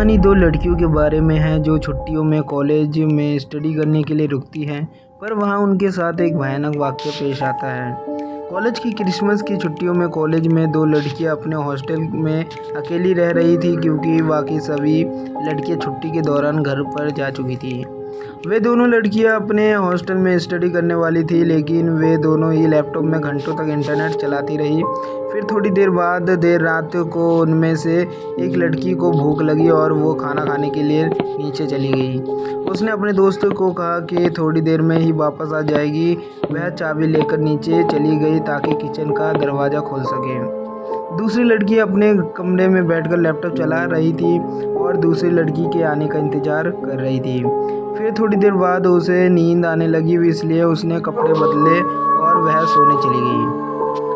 कहानी दो लड़कियों के बारे में है जो छुट्टियों में कॉलेज में स्टडी करने के लिए रुकती हैं, पर वहाँ उनके साथ एक भयानक वाक़या पेश आता है। कॉलेज की क्रिसमस की छुट्टियों में कॉलेज में दो लड़कियाँ अपने हॉस्टल में अकेली रह रही थी क्योंकि बाकी सभी लड़कियाँ छुट्टी के दौरान घर पर जा चुकी थी। वे दोनों लड़कियां अपने हॉस्टल में स्टडी करने वाली थी, लेकिन वे दोनों ही लैपटॉप में घंटों तक इंटरनेट चलाती रही। फिर थोड़ी देर बाद देर रात को उनमें से एक लड़की को भूख लगी और वो खाना खाने के लिए नीचे चली गई। उसने अपने दोस्त को कहा कि थोड़ी देर में ही वापस आ जाएगी। वह चाबी लेकर नीचे चली गई ताकि किचन का दरवाज़ा खोल सके। दूसरी लड़की अपने कमरे में बैठकर लैपटॉप चला रही थी और दूसरी लड़की के आने का इंतज़ार कर रही थी। फिर थोड़ी देर बाद उसे नींद आने लगी, इसलिए उसने कपड़े बदले और वह सोने चली गई।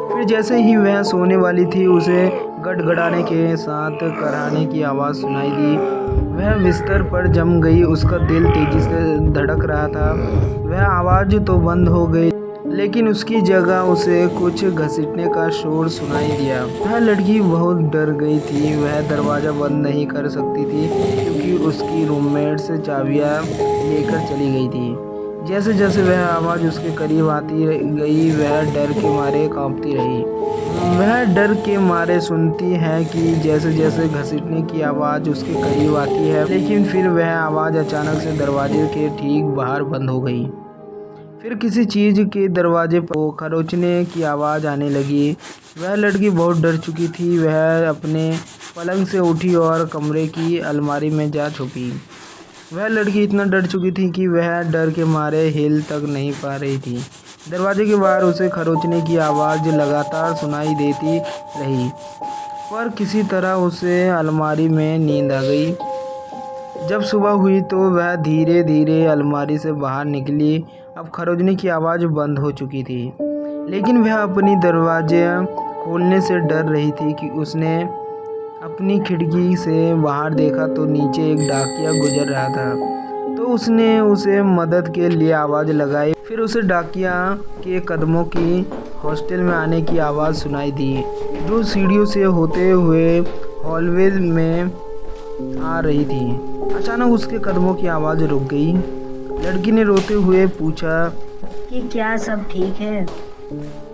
फिर जैसे ही वह सोने वाली थी, उसे गड़गड़ाने के साथ कराहने की आवाज़ सुनाई दी। वह बिस्तर पर जम गई, उसका दिल तेज़ी से धड़क रहा था। वह आवाज़ तो बंद हो गई, लेकिन उसकी जगह उसे कुछ घसीटने का शोर सुनाई दिया। वह लड़की बहुत डर गई थी। वह दरवाज़ा बंद नहीं कर सकती थी क्योंकि उसकी रूममेट्स चाबियां लेकर चली गई थी। जैसे जैसे वह आवाज़ उसके करीब आती गई, वह डर के मारे कांपती रही। वह डर के मारे सुनती है कि जैसे जैसे घसीटने की आवाज़ उसके करीब आती है, लेकिन फिर वह आवाज़ अचानक से दरवाजे के ठीक बाहर बंद हो गई। फिर किसी चीज़ के दरवाजे पर खरोंचने की आवाज़ आने लगी। वह लड़की बहुत डर चुकी थी। वह अपने पलंग से उठी और कमरे की अलमारी में जा छुपी। वह लड़की इतना डर चुकी थी कि वह डर के मारे हिल तक नहीं पा रही थी। दरवाजे के बाहर उसे खरोंचने की आवाज़ लगातार सुनाई देती रही, पर किसी तरह उसे अलमारी में नींद आ गई। जब सुबह हुई तो वह धीरे धीरे अलमारी से बाहर निकली। अब खरोंचने की आवाज़ बंद हो चुकी थी, लेकिन वह अपनी दरवाजे खोलने से डर रही थी कि उसने अपनी खिड़की से बाहर देखा तो नीचे एक डाकिया गुजर रहा था। तो उसने उसे मदद के लिए आवाज़ लगाई। फिर उसे डाकिया के कदमों की हॉस्टल में आने की आवाज़ सुनाई दी, जो सीढ़ियों से होते हुए हॉलवे में आ रही थी। अचानक उसके कदमों की आवाज़ रुक गई। लड़की ने रोते हुए पूछा कि क्या सब ठीक है,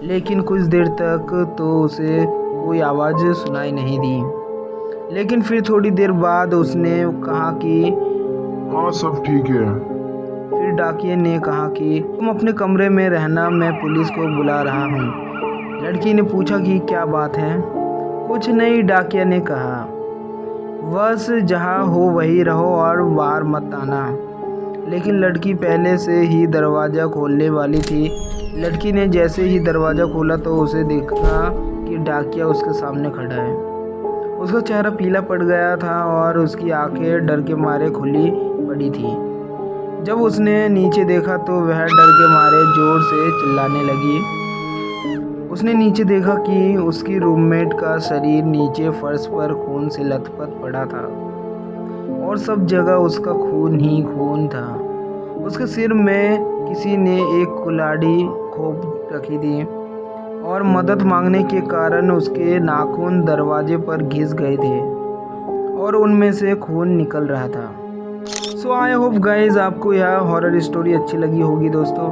लेकिन कुछ देर तक तो उसे कोई आवाज़ सुनाई नहीं दी। लेकिन फिर थोड़ी देर बाद उसने कहा कि हाँ सब ठीक है। फिर डाकिये ने कहा कि तुम अपने कमरे में रहना, मैं पुलिस को बुला रहा हूँ। लड़की ने पूछा कि क्या बात है। कुछ नहीं, डाकिया ने कहा, बस जहाँ हो वहीं रहो और बाहर मत आना। लेकिन लड़की पहले से ही दरवाज़ा खोलने वाली थी। लड़की ने जैसे ही दरवाज़ा खोला तो उसे देखा कि डाकिया उसके सामने खड़ा है। उसका चेहरा पीला पड़ गया था और उसकी आंखें डर के मारे खुली पड़ी थी। जब उसने नीचे देखा तो वह डर के मारे ज़ोर से चिल्लाने लगी। उसने नीचे देखा कि उसकी रूममेट का शरीर नीचे फर्श पर खून से लथपथ पड़ा था और सब जगह उसका खून ही खून था। उसके सिर में किसी ने एक कुल्हाड़ी घोंप रखी थी और मदद मांगने के कारण उसके नाखून दरवाजे पर घिस गए थे और उनमें से खून निकल रहा था। सो आई होप गाइज आपको यह हॉरर स्टोरी अच्छी लगी होगी दोस्तों।